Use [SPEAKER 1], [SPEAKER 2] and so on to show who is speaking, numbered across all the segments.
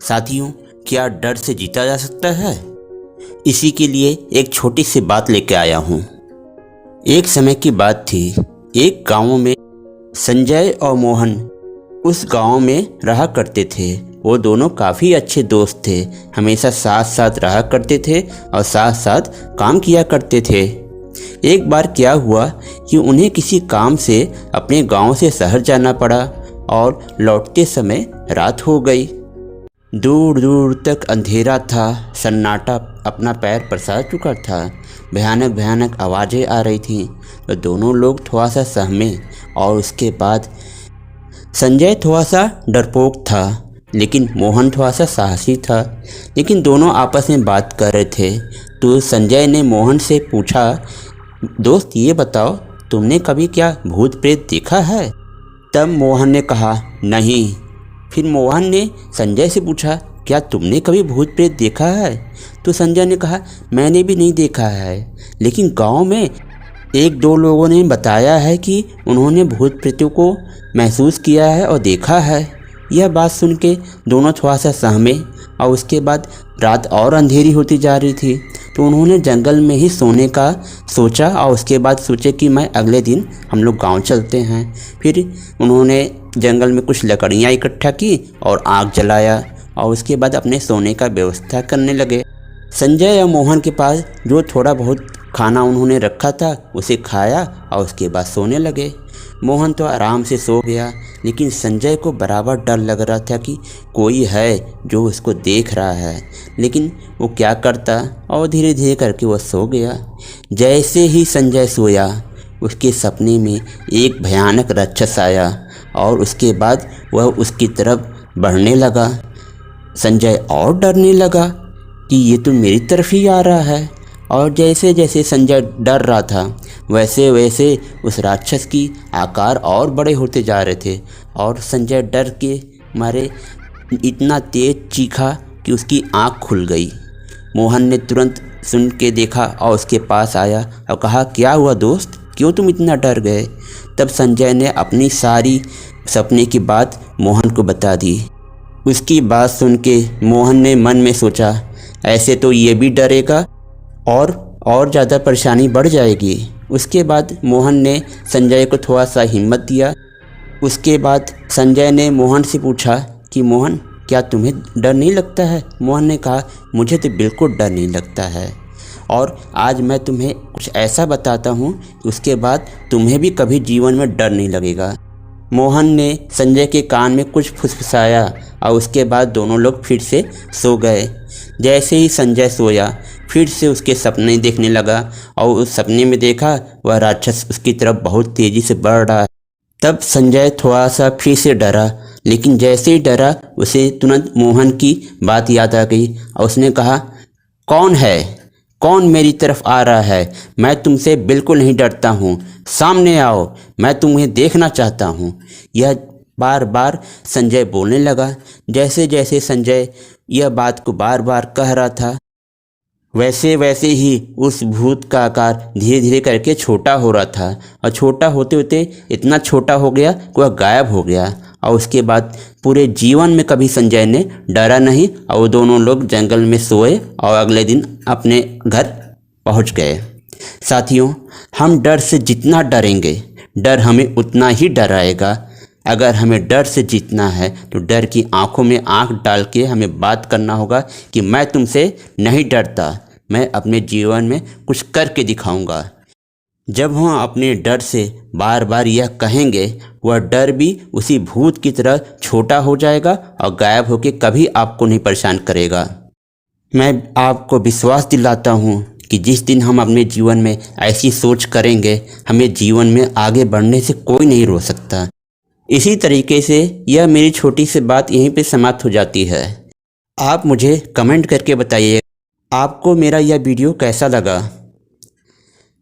[SPEAKER 1] साथियों, क्या डर से जीता जा सकता है? इसी के लिए एक छोटी सी बात लेके आया हूँ। एक समय की बात थी। एक गांव में संजय और मोहन उस गांव में रहा करते थे। वो दोनों काफ़ी अच्छे दोस्त थे, हमेशा साथ साथ रहा करते थे और साथ साथ काम किया करते थे। एक बार क्या हुआ कि उन्हें किसी काम से अपने गांव से शहर जाना पड़ा और लौटते समय रात हो गई। दूर दूर तक अंधेरा था, सन्नाटा अपना पैर पसार चुका था, भयानक भयानक आवाज़ें आ रही थीं। तो दोनों लोग थोड़ा सा सहमे और उसके बाद संजय थोड़ा सा डरपोक था, लेकिन मोहन थोड़ा सा साहसी था। लेकिन दोनों आपस में बात कर रहे थे। तो संजय ने मोहन से पूछा, दोस्त ये बताओ, तुमने कभी क्या भूत प्रेत देखा है? तब मोहन ने कहा, नहीं। फिर मोहन ने संजय से पूछा, क्या तुमने कभी भूत प्रेत देखा है? तो संजय ने कहा, मैंने भी नहीं देखा है, लेकिन गांव में एक दो लोगों ने बताया है कि उन्होंने भूत प्रेतों को महसूस किया है और देखा है। यह बात सुन के दोनों थोड़ा सा सहमे और उसके बाद रात और अंधेरी होती जा रही थी। तो उन्होंने जंगल में ही सोने का सोचा और उसके बाद सोचे कि मैं अगले दिन हम लोग गांव चलते हैं। फिर उन्होंने जंगल में कुछ लकड़ियाँ इकट्ठा की और आग जलाया और उसके बाद अपने सोने का व्यवस्था करने लगे। संजय और मोहन के पास जो थोड़ा बहुत खाना उन्होंने रखा था उसे खाया और उसके बाद सोने लगे। मोहन तो आराम से सो गया, लेकिन संजय को बराबर डर लग रहा था कि कोई है जो उसको देख रहा है। लेकिन वो क्या करता, और धीरे धीरे करके वो सो गया। जैसे ही संजय सोया, उसके सपने में एक भयानक राक्षस आया और उसके बाद वह उसकी तरफ बढ़ने लगा। संजय और डरने लगा कि ये तो मेरी तरफ ही आ रहा है। और जैसे जैसे संजय डर रहा था, वैसे वैसे उस राक्षस की आकार और बड़े होते जा रहे थे। और संजय डर के मारे इतना तेज चीखा कि उसकी आँख खुल गई। मोहन ने तुरंत सुन के देखा और उसके पास आया और कहा, क्या हुआ दोस्त, क्यों तुम इतना डर गए? तब संजय ने अपनी सारी सपने की बात मोहन को बता दी। उसकी बात सुन के मोहन ने मन में सोचा, ऐसे तो ये भी डरेगा और ज़्यादा परेशानी बढ़ जाएगी। उसके बाद मोहन ने संजय को थोड़ा सा हिम्मत दिया। उसके बाद संजय ने मोहन से पूछा कि मोहन, क्या तुम्हें डर नहीं लगता है? मोहन ने कहा, मुझे तो बिल्कुल डर नहीं लगता है, और आज मैं तुम्हें कुछ ऐसा बताता हूँ कि उसके बाद तुम्हें भी कभी जीवन में डर नहीं लगेगा। मोहन ने संजय के कान में कुछ फुसफुसाया और उसके बाद दोनों लोग फिर से सो गए। जैसे ही संजय सोया, फिर से उसके सपने देखने लगा और उस सपने में देखा वह राक्षस उसकी तरफ बहुत तेज़ी से बढ़ रहा है। तब संजय थोड़ा सा फिर से डरा, लेकिन जैसे ही डरा उसे तुरंत मोहन की बात याद आ गई और उसने कहा, कौन है? कौन मेरी तरफ आ रहा है? मैं तुमसे बिल्कुल नहीं डरता हूँ, सामने आओ, मैं तुम्हें देखना चाहता हूँ। यह बार बार संजय बोलने लगा। जैसे जैसे संजय यह बात को बार बार कह रहा था, वैसे वैसे ही उस भूत का आकार धीरे धीरे करके छोटा हो रहा था और छोटा होते होते इतना छोटा हो गया कि वह गायब हो गया। और उसके बाद पूरे जीवन में कभी संजय ने डरा नहीं और वो दोनों लोग जंगल में सोए और अगले दिन अपने घर पहुंच गए। साथियों, हम डर से जितना डरेंगे, डर हमें उतना ही डराएगा। अगर हमें डर से जीतना है तो डर की आंखों में आंख डाल के हमें बात करना होगा कि मैं तुमसे नहीं डरता, मैं अपने जीवन में कुछ करके दिखाऊंगा। जब हम अपने डर से बार बार यह कहेंगे, वह डर भी उसी भूत की तरह छोटा हो जाएगा और गायब होकर कभी आपको नहीं परेशान करेगा। मैं आपको विश्वास दिलाता हूँ कि जिस दिन हम अपने जीवन में ऐसी सोच करेंगे, हमें जीवन में आगे बढ़ने से कोई नहीं रोक सकता। इसी तरीके से यह मेरी छोटी सी बात यहीं पे समाप्त हो जाती है। आप मुझे कमेंट करके बताइए आपको मेरा यह वीडियो कैसा लगा।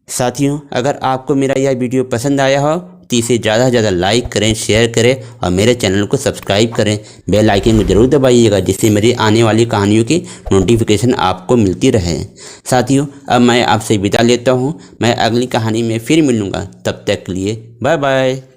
[SPEAKER 1] साथियों, अगर आपको मेरा यह वीडियो पसंद आया हो तो इसे ज़्यादा से ज़्यादा लाइक करें, शेयर करें और मेरे चैनल को सब्सक्राइब करें। बेल आइकन को ज़रूर दबाइएगा, जिससे मेरी आने वाली कहानियों की नोटिफिकेशन आपको मिलती रहे। साथियों, अब मैं आपसे विदा लेता हूँ। मैं अगली कहानी में फिर मिलूँगा, तब तक के लिए बाय बाय।